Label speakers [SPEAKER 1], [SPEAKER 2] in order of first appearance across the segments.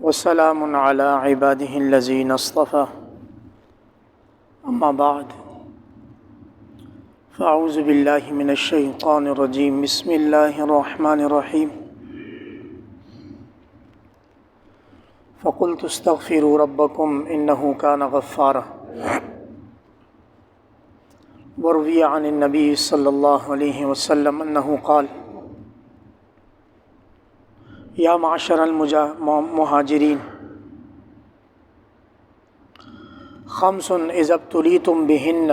[SPEAKER 1] وسلام على عباده الذين اصطفى أما بعد فأعوذ بالله من الشيطان الرجيم بسم الله الرحمن الرحيم فقلت استغفروا ربكم إنه كان غفارا وروي عن النبي صلى الله عليه وسلم أنه قال یا معشر المہاجرین خمس اذا ابتلیتم بہن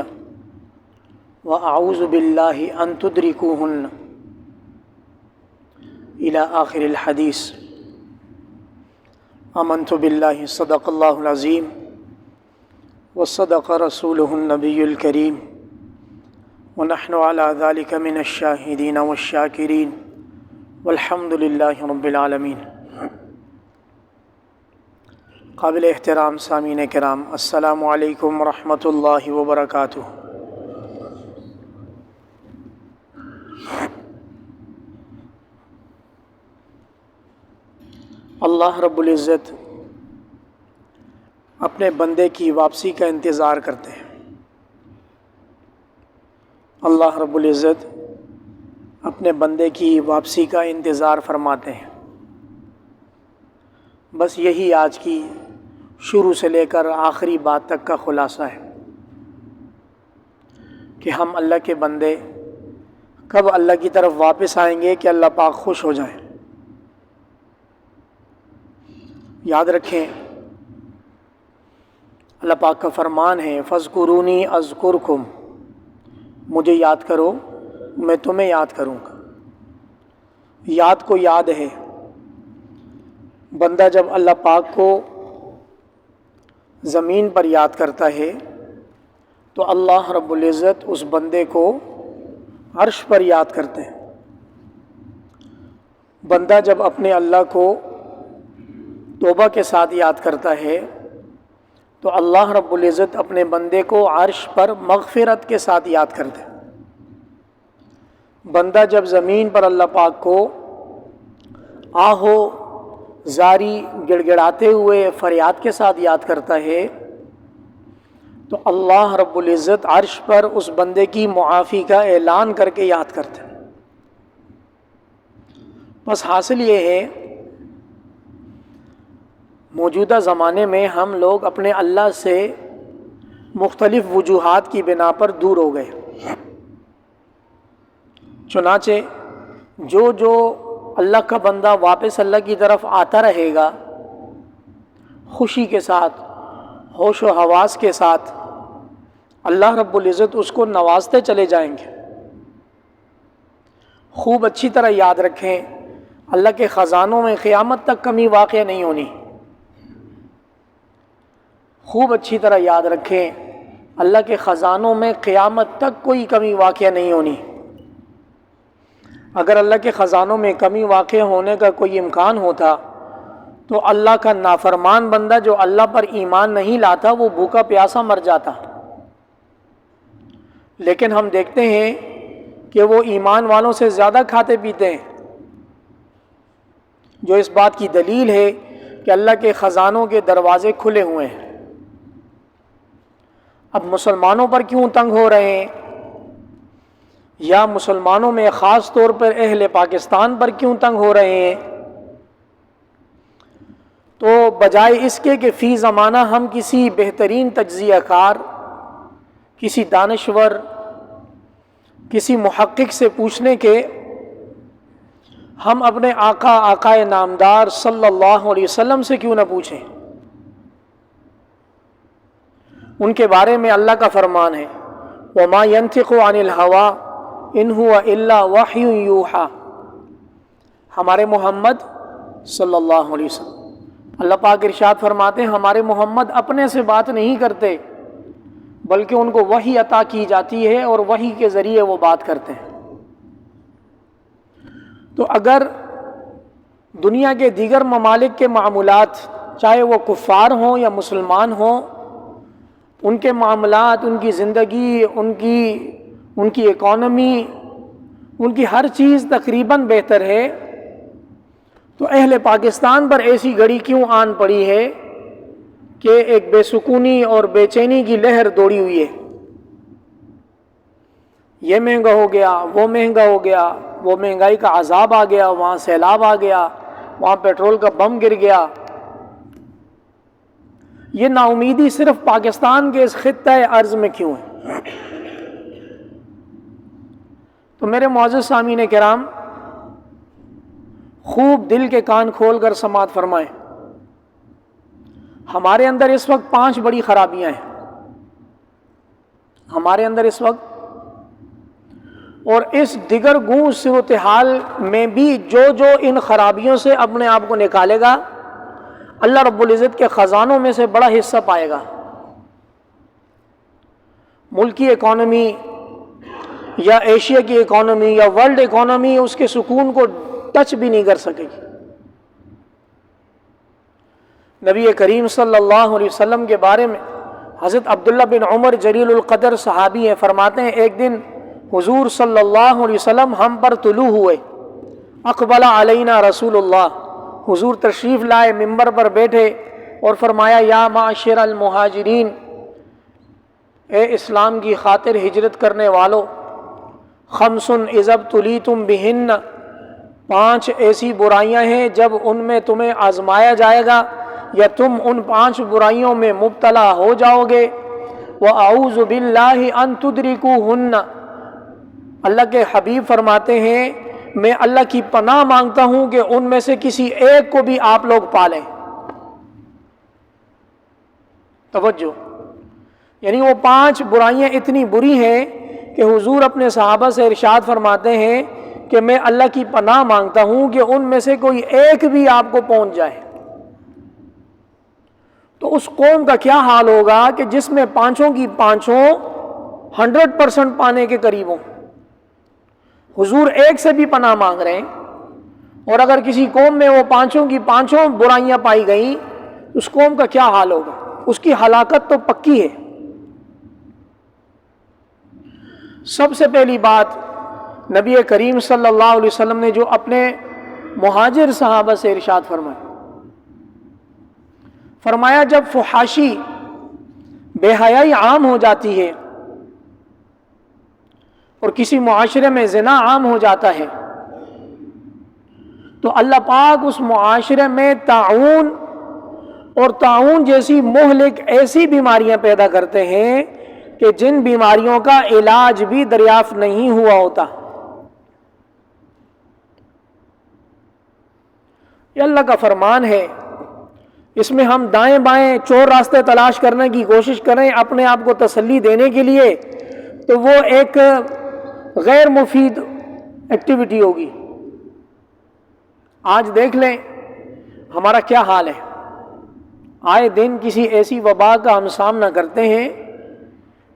[SPEAKER 1] واعوذ باللہ ان تدرکوہن الى آخر الحدیث آمنت باللہ صدق اللہ العظیم وصدق رسولہ النبی الکریم ونحن على ذلك من الشاہدین والشاکرین والحمد للہ رب العالمین۔ قابل احترام سامعین کرام، السلام علیکم ورحمۃ اللہ وبرکاتہ۔ اللہ رب العزت اپنے بندے کی واپسی کا انتظار کرتے ہیں۔ اللہ رب العزت اپنے بندے کی واپسی کا انتظار فرماتے ہیں۔ بس یہی آج کی شروع سے لے کر آخری بات تک کا خلاصہ ہے کہ ہم اللہ کے بندے کب اللہ کی طرف واپس آئیں گے کہ اللہ پاک خوش ہو جائیں۔ یاد رکھیں، اللہ پاک کا فرمان ہے فاذکرونی اذکرکم، مجھے یاد کرو میں تمہیں یاد کروں گا۔ یاد کو یاد ہے، بندہ جب اللہ پاک کو زمین پر یاد کرتا ہے تو اللہ رب العزت اس بندے کو عرش پر یاد کرتے ہیں۔ بندہ جب اپنے اللہ کو توبہ کے ساتھ یاد کرتا ہے تو اللہ رب العزت اپنے بندے کو عرش پر مغفرت کے ساتھ یاد کرتے ہیں۔ بندہ جب زمین پر اللہ پاک کو آہو زاری گڑگڑاتے ہوئے فریاد کے ساتھ یاد کرتا ہے تو اللہ رب العزت عرش پر اس بندے کی معافی کا اعلان کر کے یاد کرتے ہیں۔ بس حاصل یہ ہے، موجودہ زمانے میں ہم لوگ اپنے اللہ سے مختلف وجوہات کی بنا پر دور ہو گئے۔ چنانچہ جو اللہ کا بندہ واپس اللہ کی طرف آتا رہے گا، خوشی کے ساتھ، ہوش و حواس کے ساتھ، اللہ رب العزت اس کو نوازتے چلے جائیں گے۔ خوب اچھی طرح یاد رکھیں، اللہ کے خزانوں میں قیامت تک کمی واقع نہیں ہونی۔ خوب اچھی طرح یاد رکھیں، اللہ کے خزانوں میں قیامت تک کوئی کمی واقع نہیں ہونی۔ اگر اللہ کے خزانوں میں کمی واقع ہونے کا کوئی امکان ہوتا تو اللہ کا نافرمان بندہ جو اللہ پر ایمان نہیں لاتا وہ بھوکا پیاسا مر جاتا۔ لیکن ہم دیکھتے ہیں کہ وہ ایمان والوں سے زیادہ کھاتے پیتے ہیں، جو اس بات کی دلیل ہے کہ اللہ کے خزانوں کے دروازے کھلے ہوئے ہیں۔ اب مسلمانوں پر کیوں تنگ ہو رہے ہیں، یا مسلمانوں میں خاص طور پر اہل پاکستان پر کیوں تنگ ہو رہے ہیں؟ تو بجائے اس کے کہ فی زمانہ ہم کسی بہترین تجزیہ کار، کسی دانشور، کسی محقق سے پوچھنے کے، ہم اپنے آقا نامدار صلی اللہ علیہ وسلم سے کیوں نہ پوچھیں؟ ان کے بارے میں اللہ کا فرمان ہے وَمَا يَنْطِقُ عَنِ الْهَوَىٰ ان ہوا الا وحی یوحیٰ۔ ہمارے محمد صلی اللہ علیہ وسلم، اللہ پاک ارشاد فرماتے ہیں ہمارے محمد اپنے سے بات نہیں کرتے بلکہ ان کو وحی عطا کی جاتی ہے اور وحی کے ذریعے وہ بات کرتے ہیں۔ تو اگر دنیا کے دیگر ممالک کے معاملات، چاہے وہ کفار ہوں یا مسلمان ہوں، ان کے معاملات، ان کی زندگی، ان کی اکانومی، ان کی ہر چیز تقریباً بہتر ہے، تو اہل پاکستان پر ایسی گھڑی کیوں آن پڑی ہے کہ ایک بے سکونی اور بے چینی کی لہر دوڑی ہوئی ہے؟ یہ مہنگا ہو گیا، وہ مہنگا ہو گیا، وہ مہنگائی کا عذاب آ گیا، وہاں سیلاب آ گیا، وہاں پیٹرول کا بم گر گیا۔ یہ نا امیدی صرف پاکستان کے اس خطۂ ارض میں کیوں ہے؟ تو میرے معزز سامعین کرام، خوب دل کے کان کھول کر سماعت فرمائیں۔ ہمارے اندر اس وقت 5 بڑی خرابیاں ہیں ہمارے اندر اس وقت، اور اس دیگر گوں صورتحال میں بھی جو ان خرابیوں سے اپنے آپ کو نکالے گا، اللہ رب العزت کے خزانوں میں سے بڑا حصہ پائے گا۔ ملک کی اکانومی یا ایشیا کی اکانومی یا ورلڈ اکانومی اس کے سکون کو ٹچ بھی نہیں کر سکے گی۔ نبی کریم صلی اللہ علیہ وسلم کے بارے میں حضرت عبداللہ بن عمر جلیل القدر صحابی ہیں، فرماتے ہیں ایک دن حضور صلی اللہ علیہ وسلم ہم پر طلوع ہوئے، اقبل علینا رسول اللہ، حضور تشریف لائے، ممبر پر بیٹھے اور فرمایا یا معاشر المہاجرین، اے اسلام کی خاطر ہجرت کرنے والو، خمس اذا ابتلیتم بہن، 5 ایسی برائیاں ہیں جب ان میں تمہیں آزمایا جائے گا یا تم ان 5 برائیوں میں مبتلا ہو جاؤ گے، وَأَعُوذُ بِاللَّهِ أَن تُدْرِكُوهُنَّ، اللہ کے حبیب فرماتے ہیں میں اللہ کی پناہ مانگتا ہوں کہ ان میں سے کسی ایک کو بھی آپ لوگ پالیں۔ توجہ، یعنی وہ 5 برائیاں اتنی بری ہیں کہ حضور اپنے صحابہ سے ارشاد فرماتے ہیں کہ میں اللہ کی پناہ مانگتا ہوں کہ ان میں سے کوئی ایک بھی آپ کو پہنچ جائے۔ تو اس قوم کا کیا حال ہوگا کہ جس میں 5 کی 5 100% پانے کے قریب ہوں؟ حضور ایک سے بھی پناہ مانگ رہے ہیں، اور اگر کسی قوم میں وہ 5 کی 5 برائیاں پائی گئیں، اس قوم کا کیا حال ہوگا؟ اس کی ہلاکت تو پکی ہے۔ سب سے پہلی بات، نبی کریم صلی اللہ علیہ وسلم نے جو اپنے مہاجر صحابہ سے ارشاد فرمایا جب فحاشی، بے حیائی عام ہو جاتی ہے اور کسی معاشرے میں زنا عام ہو جاتا ہے، تو اللہ پاک اس معاشرے میں طاعون اور طاعون جیسی مہلک ایسی بیماریاں پیدا کرتے ہیں کہ جن بیماریوں کا علاج بھی دریافت نہیں ہوا ہوتا۔ یہ اللہ کا فرمان ہے، اس میں ہم دائیں بائیں چور راستے تلاش کرنے کی کوشش کریں اپنے آپ کو تسلی دینے کے لیے، تو وہ ایک غیر مفید ایکٹیویٹی ہوگی۔ آج دیکھ لیں ہمارا کیا حال ہے، آئے دن کسی ایسی وبا کا ہم سامنا کرتے ہیں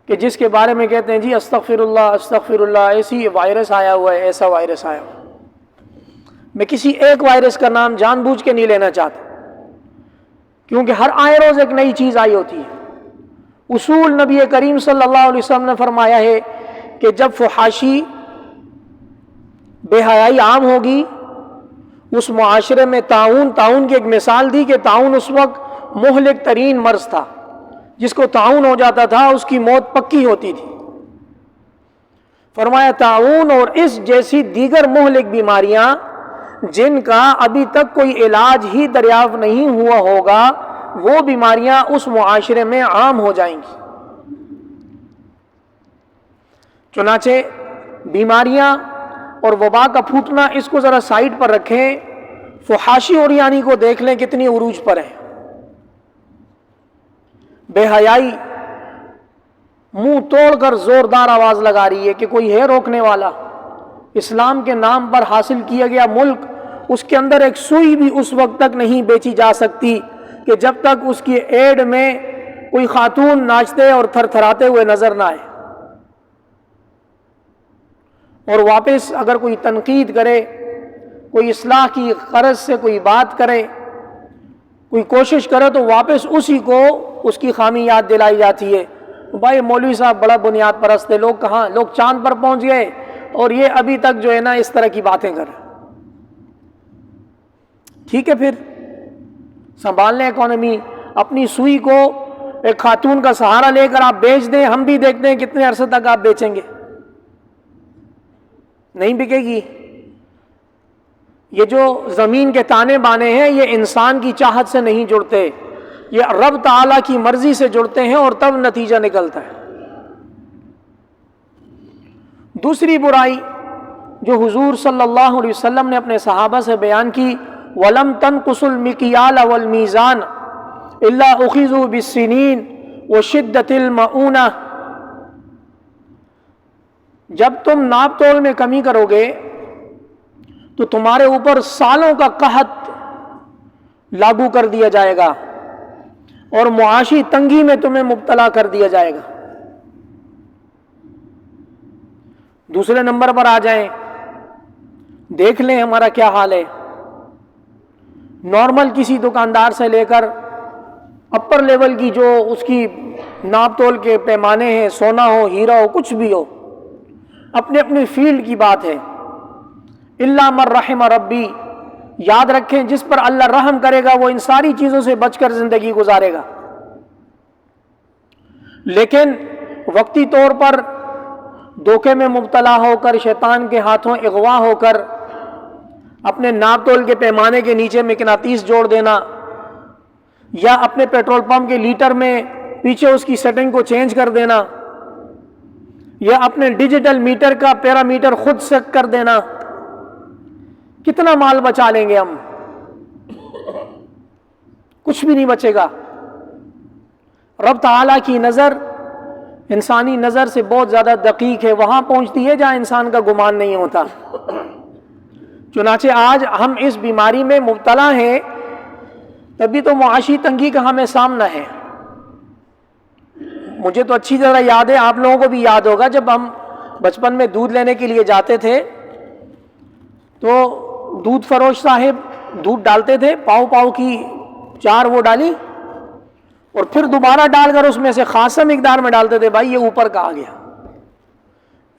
[SPEAKER 1] کہ جس کے بارے میں کہتے ہیں جی استغفر اللہ، ایسی وائرس آیا ہوا ہے، ایسا وائرس آیا ہوا۔ میں کسی ایک وائرس کا نام جان بوجھ کے نہیں لینا چاہتا، کیونکہ ہر آئے روز ایک نئی چیز آئی ہوتی ہے۔ اصول نبی کریم صلی اللہ علیہ وسلم نے فرمایا ہے کہ جب فحاشی، بے حیائی عام ہوگی، اس معاشرے میں طاعون کی ایک مثال دی کہ طاعون اس وقت مہلک ترین مرض تھا، جس کو طاعون ہو جاتا تھا اس کی موت پکی ہوتی تھی۔ فرمایا طاعون اور اس جیسی دیگر مہلک بیماریاں جن کا ابھی تک کوئی علاج ہی دریافت نہیں ہوا ہوگا، وہ بیماریاں اس معاشرے میں عام ہو جائیں گی۔ چنانچہ بیماریاں اور وبا کا پھوٹنا اس کو ذرا سائیڈ پر رکھیں، فحاشی اور یعنی کو دیکھ لیں کتنی عروج پر ہے۔ بے حیائی منہ توڑ کر زوردار آواز لگا رہی ہے کہ کوئی ہے روکنے والا۔ اسلام کے نام پر حاصل کیا گیا ملک، اس کے اندر ایک سوئی بھی اس وقت تک نہیں بیچی جا سکتی کہ جب تک اس کی ایڈ میں کوئی خاتون ناچتے اور تھر تھراتے ہوئے نظر نہ آئے، اور واپس اگر کوئی تنقید کرے، کوئی اصلاح کی غرض سے کوئی بات کرے، کوئی کوشش کرے، تو واپس اسی کو اس کی خامی یاد دلائی جاتی ہے۔ بھائی مولوی صاحب بڑا بنیاد پرست ہے، لوگ کہاں، لوگ چاند پر پہنچ گئے اور یہ ابھی تک جو ہے نا اس طرح کی باتیں کر رہے۔ ٹھیک ہے، پھر سنبھال لیں اکانومی، اپنی سوئی کو ایک خاتون کا سہارا لے کر آپ بیچ دیں، ہم بھی دیکھتے ہیں کتنے عرصے تک آپ بیچیں گے، نہیں بکے گی۔ یہ جو زمین کے تانے بانے ہیں یہ انسان کی چاہت سے نہیں جڑتے، یہ رب تعالیٰ کی مرضی سے جڑتے ہیں اور تب نتیجہ نکلتا ہے۔ دوسری برائی جو حضور صلی اللہ علیہ وسلم نے اپنے صحابہ سے بیان کی، وَلَمْ تَنْقُصُوا الْمِكْيَالَ وَالْمِيزَانَ إِلَّا أُخِذُوا بِالسِّنِينِ وَشِدَّةِ الْمَؤُونَةِ، جب تم ناپ تول میں کمی کرو گے تو تمہارے اوپر سالوں کا قحط لاگو کر دیا جائے گا اور معاشی تنگی میں تمہیں مبتلا کر دیا جائے گا۔ دوسرے نمبر پر آ جائیں، دیکھ لیں ہمارا کیا حال ہے۔ نارمل کسی دکاندار سے لے کر اپر لیول کی جو اس کی ناپ تول کے پیمانے ہیں، سونا ہو، ہیرا ہو، کچھ بھی ہو، اپنے اپنے فیلڈ کی بات ہے۔ الا من رحم ربی، یاد رکھیں جس پر اللہ رحم کرے گا وہ ان ساری چیزوں سے بچ کر زندگی گزارے گا، لیکن وقتی طور پر دھوکے میں مبتلا ہو کر، شیطان کے ہاتھوں اغوا ہو کر اپنے ناپ تول کے پیمانے کے نیچے مقناطیس جوڑ دینا، یا اپنے پیٹرول پمپ کے لیٹر میں پیچھے اس کی سیٹنگ کو چینج کر دینا، یا اپنے ڈیجیٹل میٹر کا پیرامیٹر خود سیٹ کر دینا، کتنا مال بچا لیں گے ہم؟ کچھ بھی نہیں بچے گا۔ رب تعالیٰ کی نظر انسانی نظر سے بہت زیادہ دقیق ہے، وہاں پہنچتی ہے جہاں انسان کا گمان نہیں ہوتا۔ چنانچہ آج ہم اس بیماری میں مبتلا ہیں، تبھی تو معاشی تنگی کا ہمیں سامنا ہے۔ مجھے تو اچھی طرح یاد ہے، آپ لوگوں کو بھی یاد ہوگا، جب ہم بچپن میں دودھ لینے کے لیے جاتے تھے تو دودھ فروش صاحب دودھ ڈالتے تھے، پاؤ پاؤ کی 4 وہ ڈالی اور پھر دوبارہ ڈال کر اس میں سے خاصا مقدار میں ڈالتے تھے، بھائی یہ اوپر کا آ گیا۔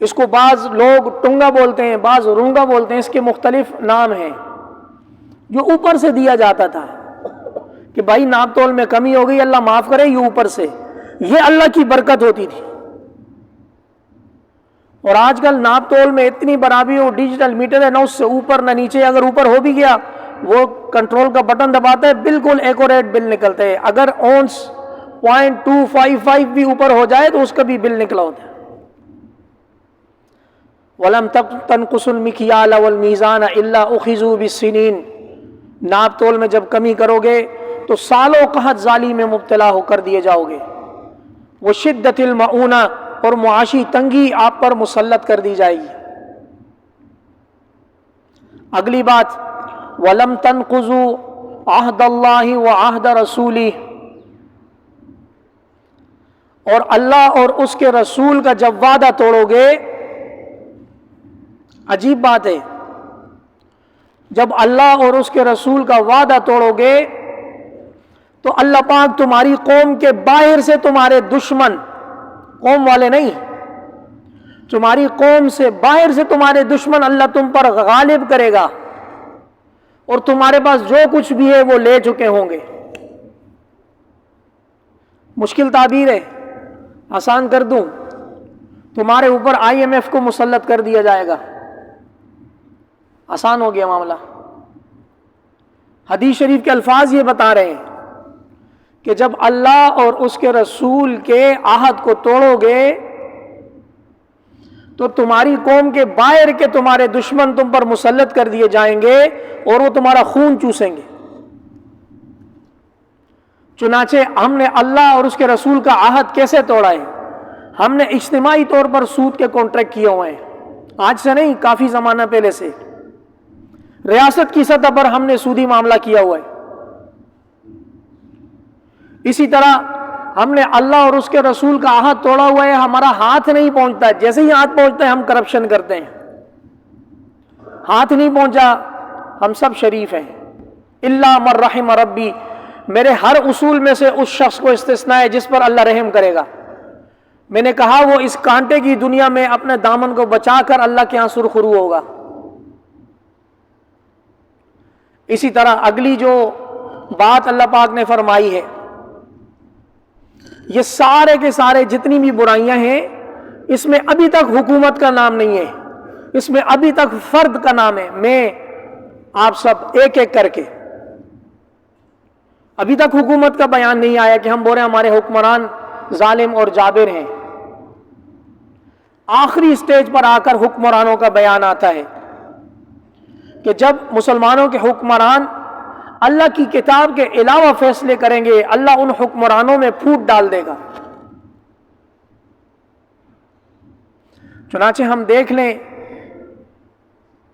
[SPEAKER 1] اس کو بعض لوگ ٹنگا بولتے ہیں، بعض رونگا بولتے ہیں، اس کے مختلف نام ہیں، جو اوپر سے دیا جاتا تھا کہ بھائی ناپ تول میں کمی ہو گئی، اللہ معاف کرے، یہ اوپر سے، یہ اللہ کی برکت ہوتی تھی۔ اور آج کل ناپ تول میں اتنی برابری ہو، ڈیجیٹل میٹر ہے، نہ اس سے اوپر نہ نیچے، اگر اوپر ہو بھی گیا وہ کنٹرول کا بٹن دباتا ہے، بالکل ایکوریٹ بل نکلتے ہیں، اگر اونس 0.255 بھی اوپر ہو جائے تو اس کا بھی بل نکلا ہوتا ہے۔ وَلَمْ تَنْقُصُوا الْمِكْيَالَ وَالْمِيزَانَ إِلَّا أُخِذُوا بِالسِّنِينَ، ناپ تول میں جب کمی کرو گے تو سالوں قحط ظالی میں مبتلا ہو کر دیے جاؤ گے، وَشِدَّةِ الْمَؤُونَةِ، اور معاشی تنگی آپ پر مسلط کر دی جائے گی۔ اگلی بات، وَلَمْ تَنْقُضُوا عَهْدَ اللَّهِ وَعَهْدَ رَسُولِهِ، اور اللہ اور اس کے رسول کا جب وعدہ توڑو گے، عجیب بات ہے، جب اللہ اور اس کے رسول کا وعدہ توڑو گے تو اللہ پاک تمہاری قوم کے باہر سے تمہارے دشمن، قوم والے نہیں، تمہاری قوم سے باہر سے تمہارے دشمن اللہ تم پر غالب کرے گا، اور تمہارے پاس جو کچھ بھی ہے وہ لے چکے ہوں گے۔ مشکل تعبیر ہے، آسان کر دوں، تمہارے اوپر IMF کو مسلط کر دیا جائے گا، آسان ہو گیا معاملہ۔ حدیث شریف کے الفاظ یہ بتا رہے ہیں کہ جب اللہ اور اس کے رسول کے عہد کو توڑو گے تو تمہاری قوم کے باہر کے تمہارے دشمن تم پر مسلط کر دیے جائیں گے اور وہ تمہارا خون چوسیں گے۔ چنانچہ ہم نے اللہ اور اس کے رسول کا عہد کیسے توڑا ہے؟ ہم نے اجتماعی طور پر سود کے کانٹریکٹ کیے ہوئے ہیں، آج سے نہیں، کافی زمانہ پہلے سے ریاست کی سطح پر ہم نے سودی معاملہ کیا ہوا ہے۔ اسی طرح ہم نے اللہ اور اس کے رسول کا عہد توڑا ہوا ہے، ہمارا ہاتھ نہیں پہنچتا، جیسے ہی ہاتھ پہنچتا ہے ہم کرپشن کرتے ہیں، ہاتھ نہیں پہنچا ہم سب شریف ہیں۔ الا من رحم ربی، میرے ہر اصول میں سے اس شخص کو استثناء ہے جس پر اللہ رحم کرے گا۔ میں نے کہا وہ اس کانٹے کی دنیا میں اپنے دامن کو بچا کر اللہ کے ہاں سرخرو ہوگا۔ اسی طرح اگلی جو بات اللہ پاک نے فرمائی ہے، یہ سارے کے سارے جتنی بھی برائیاں ہیں، اس میں ابھی تک حکومت کا نام نہیں ہے، اس میں ابھی تک فرد کا نام ہے، میں آپ سب ایک ایک کر کے۔ ابھی تک حکومت کا بیان نہیں آیا کہ ہم بول رہے ہیں ہمارے حکمران ظالم اور جابر ہیں۔ آخری سٹیج پر آ کر حکمرانوں کا بیان آتا ہے کہ جب مسلمانوں کے حکمران اللہ کی کتاب کے علاوہ فیصلے کریں گے، اللہ ان حکمرانوں میں پھوٹ ڈال دے گا۔ چنانچہ ہم دیکھ لیں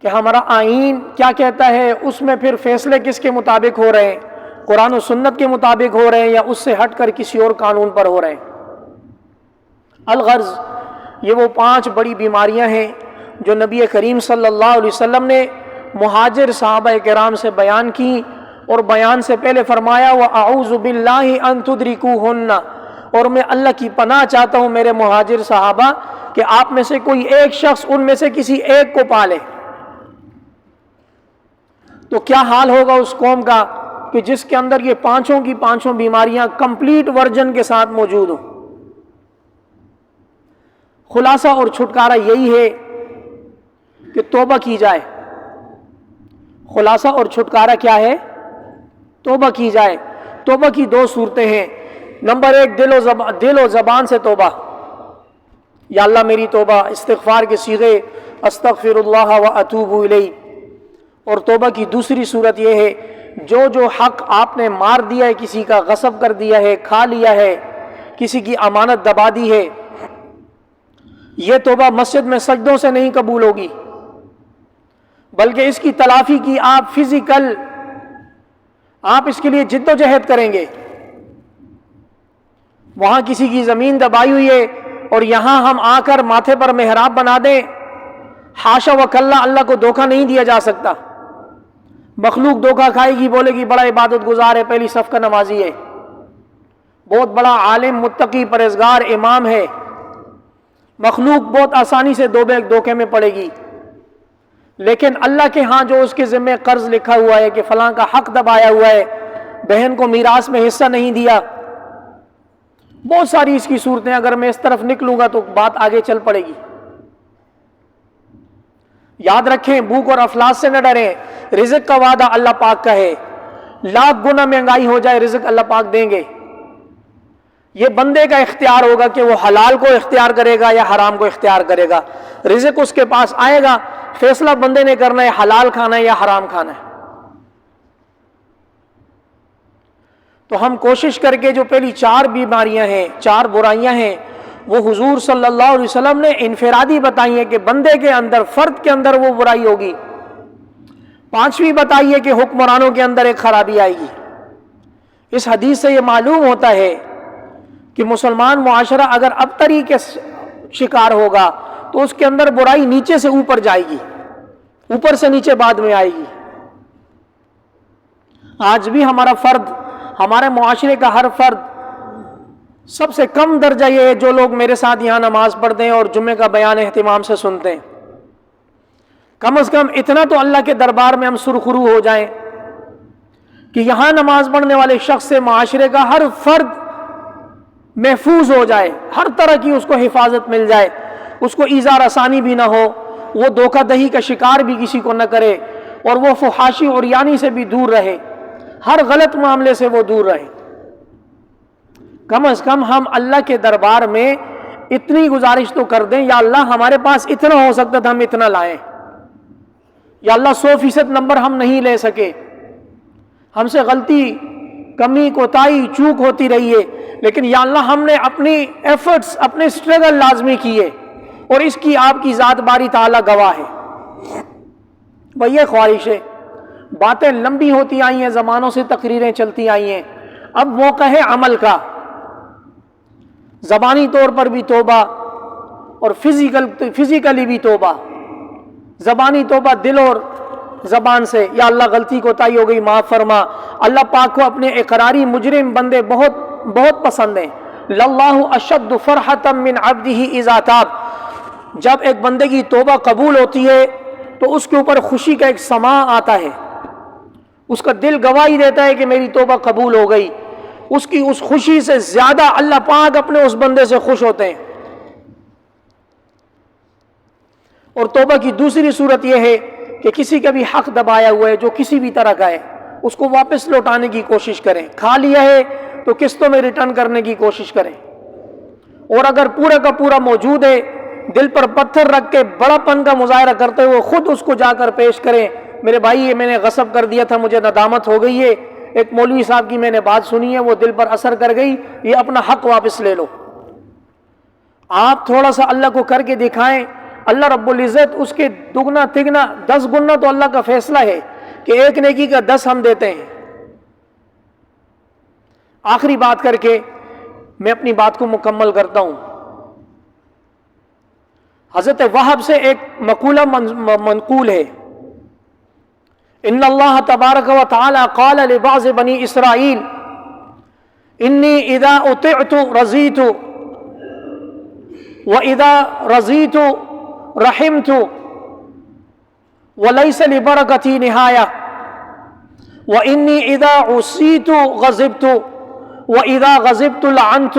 [SPEAKER 1] کہ ہمارا آئین کیا کہتا ہے، اس میں پھر فیصلے کس کے مطابق ہو رہے ہیں، قرآن و سنت کے مطابق ہو رہے ہیں یا اس سے ہٹ کر کسی اور قانون پر ہو رہے ہیں۔ الغرض یہ وہ 5 بڑی بیماریاں ہیں جو نبی کریم صلی اللہ علیہ وسلم نے مہاجر صحابہ کرام سے بیان کی، اور بیان سے پہلے فرمایا وَأَعُوذُ بِاللَّهِ أَن تُدْرِكُوهُنَّ، اور میں اللہ کی پناہ چاہتا ہوں میرے مہاجر صحابہ کہ آپ میں سے کوئی ایک شخص ان میں سے کسی ایک کو پالے۔ تو کیا حال ہوگا اس قوم کا کہ جس کے اندر یہ 5 کی 5 بیماریاں کمپلیٹ ورژن کے ساتھ موجود ہوں۔ خلاصہ اور چھٹکارا یہی ہے کہ توبہ کی جائے۔ خلاصہ اور چھٹکارا کیا ہے؟ توبہ کی جائے۔ توبہ کی 2 صورتیں ہیں۔ نمبر 1 دل و زبان سے توبہ، یا اللہ میری توبہ، استغفار کے صیغے استغفر اللہ و اتوب الیہ۔ اور توبہ کی دوسری صورت یہ ہے جو حق آپ نے مار دیا ہے، کسی کا غصب کر دیا ہے، کھا لیا ہے، کسی کی امانت دبا دی ہے، یہ توبہ مسجد میں سجدوں سے نہیں قبول ہوگی، بلکہ اس کی تلافی کی آپ فزیکل، آپ اس کے لیے جد و جہد کریں گے۔ وہاں کسی کی زمین دبائی ہوئی ہے اور یہاں ہم آ کر ماتھے پر محراب بنا دیں، حاشا و کلا، اللہ کو دھوکہ نہیں دیا جا سکتا۔ مخلوق دھوکہ کھائے گی، بولے گی بڑا عبادت گزار ہے، پہلی صف کا نمازی ہے، بہت بڑا عالم، متقی، پرہیزگار، امام ہے۔ مخلوق بہت آسانی سے دھوکے میں پڑے گی، لیکن اللہ کے ہاں جو اس کے ذمہ قرض لکھا ہوا ہے کہ فلاں کا حق دبایا ہوا ہے، بہن کو میراث میں حصہ نہیں دیا، بہت ساری اس کی صورتیں، اگر میں اس طرف نکلوں گا تو بات آگے چل پڑے گی۔ یاد رکھیں، بھوک اور افلاس سے نہ ڈریں، رزق کا وعدہ اللہ پاک کا ہے، لاکھ گنا مہنگائی ہو جائے رزق اللہ پاک دیں گے۔ یہ بندے کا اختیار ہوگا کہ وہ حلال کو اختیار کرے گا یا حرام کو اختیار کرے گا۔ رزق اس کے پاس آئے گا، فیصلہ بندے نے کرنا ہے حلال کھانا ہے یا حرام کھانا ہے۔ تو ہم کوشش کر کے جو پہلی 4 بیماریاں ہیں، 4 برائیاں ہیں، وہ حضور صلی اللہ علیہ وسلم نے انفرادی بتائی ہیں کہ بندے کے اندر، فرد کے اندر وہ برائی ہوگی۔ 5ویں بتائی ہے کہ حکمرانوں کے اندر ایک خرابی آئے گی۔ اس حدیث سے یہ معلوم ہوتا ہے کہ مسلمان معاشرہ اگر ابتری کے شکار ہوگا تو اس کے اندر برائی نیچے سے اوپر جائے گی، اوپر سے نیچے بعد میں آئے گی۔ آج بھی ہمارا فرد، ہمارے معاشرے کا ہر فرد، سب سے کم درجہ یہ ہے جو لوگ میرے ساتھ یہاں نماز پڑھتے ہیں اور جمعے کا بیان اہتمام سے سنتے ہیں۔ کم از کم اتنا تو اللہ کے دربار میں ہم سرخرو ہو جائیں کہ یہاں نماز پڑھنے والے شخص سے معاشرے کا ہر فرد محفوظ ہو جائے، ہر طرح کی اس کو حفاظت مل جائے، اس کو ایذا رسانی بھی نہ ہو، وہ دھوکہ دہی کا شکار بھی کسی کو نہ کرے، اور وہ فحاشی اور یانی سے بھی دور رہے، ہر غلط معاملے سے وہ دور رہے۔ کم از کم ہم اللہ کے دربار میں اتنی گزارش تو کر دیں، یا اللہ ہمارے پاس اتنا ہو سکتا تھا ہم اتنا لائیں، یا اللہ 100% نمبر ہم نہیں لے سکے، ہم سے غلطی، کمی، کوتاہی، چوک ہوتی رہی ہے، لیکن یا اللہ ہم نے اپنی ایفرٹس، اپنے اسٹرگل لازمی کیے، اور اس کی آپ کی ذات باری تعالیٰ گواہ ہے۔ بھئی یہ خواہش ہے، باتیں لمبی ہوتی آئی ہیں، زمانوں سے تقریریں چلتی آئی ہیں، اب موقع ہے عمل کا۔ زبانی طور پر بھی توبہ اور فزیکلی بھی توبہ۔ زبانی توبہ دل اور زبان سے، یا اللہ غلطی کوتاہی ہو گئی معاف فرما۔ اللہ پاک کو اپنے اقراری مجرم بندے بہت بہت پسند ہیں۔ للہ اشد فرحۃ من عبدہ اذا تاب، جب ایک بندے کی توبہ قبول ہوتی ہے تو اس کے اوپر خوشی کا ایک سماں آتا ہے، اس کا دل گواہی دیتا ہے کہ میری توبہ قبول ہو گئی، اس کی اس خوشی سے زیادہ اللہ پاک اپنے اس بندے سے خوش ہوتے ہیں۔ اور توبہ کی دوسری صورت یہ ہے کہ کسی کا بھی حق دبایا ہوا ہے، جو کسی بھی طرح کا ہے، اس کو واپس لوٹانے کی کوشش کریں۔ کھا لیا ہے تو قسطوں میں ریٹرن کرنے کی کوشش کریں، اور اگر پورا کا پورا موجود ہے، دل پر پتھر رکھ کے بڑا پن کا مظاہرہ کرتے ہوئے خود اس کو جا کر پیش کریں، میرے بھائی یہ میں نے غصب کر دیا تھا، مجھے ندامت ہو گئی ہے، ایک مولوی صاحب کی میں نے بات سنی ہے، وہ دل پر اثر کر گئی، یہ اپنا حق واپس لے لو۔ آپ تھوڑا سا اللہ کو کر کے دکھائیں، اللہ رب العزت اس کے دگنا تگنا 10 گنا تو اللہ کا فیصلہ ہے کہ ایک نیکی کا 10 ہم دیتے ہیں۔ آخری بات کر کے میں اپنی بات کو مکمل کرتا ہوں۔ حضرت وہب سے ایک مقولہ منقول ہے، ان اللہ تبارک و تعالی قال لبعض بنی اسرائیل انی اذا اطعت رضیت واذا رضیت رحمت وليس لبرکتی نہایہ وانی اذا عصیت غضبت واذا غضبت لعنت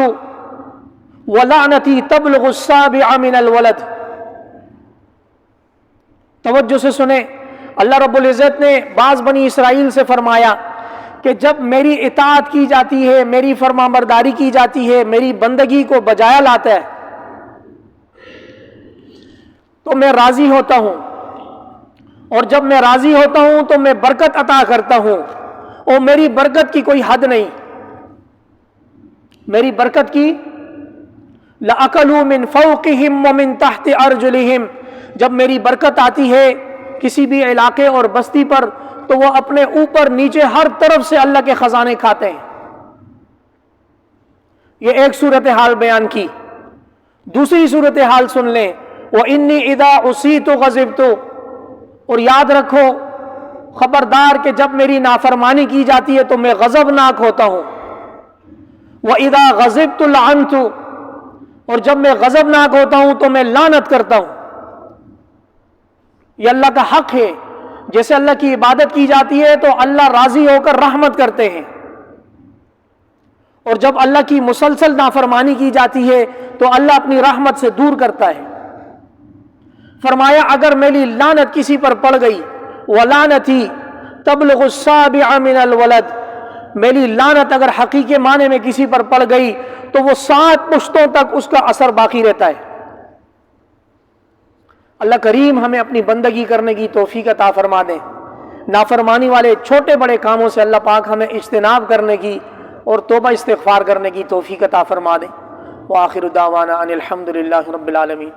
[SPEAKER 1] ولعنتی تبلغ السابع من الولد۔ توجہ سے سنیں، اللہ رب العزت نے بعض بنی اسرائیل سے فرمایا کہ جب میری اطاعت کی جاتی ہے، میری فرما برداری کی جاتی ہے، میری بندگی کو بجایا لاتا ہے تو میں راضی ہوتا ہوں، اور جب میں راضی ہوتا ہوں تو میں برکت عطا کرتا ہوں، اور میری برکت کی کوئی حد نہیں، میری برکت کی لَأَكَلُوا مِن فَوْقِهِمْ وَمِن تَحْتِ أَرْجُلِهِمْ۔ جب میری برکت آتی ہے کسی بھی علاقے اور بستی پر تو وہ اپنے اوپر نیچے ہر طرف سے اللہ کے خزانے کھاتے ہیں۔ یہ ایک صورتحال بیان کی۔ دوسری صورتحال سن لیں، وَإِنِّي إِذَا عُصِيتُ غَضِبْتُ، اور یاد رکھو خبردار کہ جب میری نافرمانی کی جاتی ہے تو میں غضبناک ہوتا ہوں، وَإِذَا غَضِبْتُ لَعَنْتُ، اور جب میں غضبناک ہوتا ہوں تو میں لعنت کرتا ہوں۔ یہ اللہ کا حق ہے، جیسے اللہ کی عبادت کی جاتی ہے تو اللہ راضی ہو کر رحمت کرتے ہیں، اور جب اللہ کی مسلسل نافرمانی کی جاتی ہے تو اللہ اپنی رحمت سے دور کرتا ہے۔ فرمایا اگر میری لعنت کسی پر پڑ گئی، وَلَعنَتِي تَبْلُغُ السَّابِعَ مِنَ الْوَلَدِ، میری لعنت اگر حقیقی معنی میں کسی پر پڑ گئی تو وہ 7 پشتوں تک اس کا اثر باقی رہتا ہے۔ اللہ کریم ہمیں اپنی بندگی کرنے کی توفیق عطا فرما دیں، نافرمانی والے چھوٹے بڑے کاموں سے اللہ پاک ہمیں اجتناب کرنے کی اور توبہ استغفار کرنے کی توفیق عطا فرما دیں۔ وآخر دعوانا ان الحمد للہ رب العالمین۔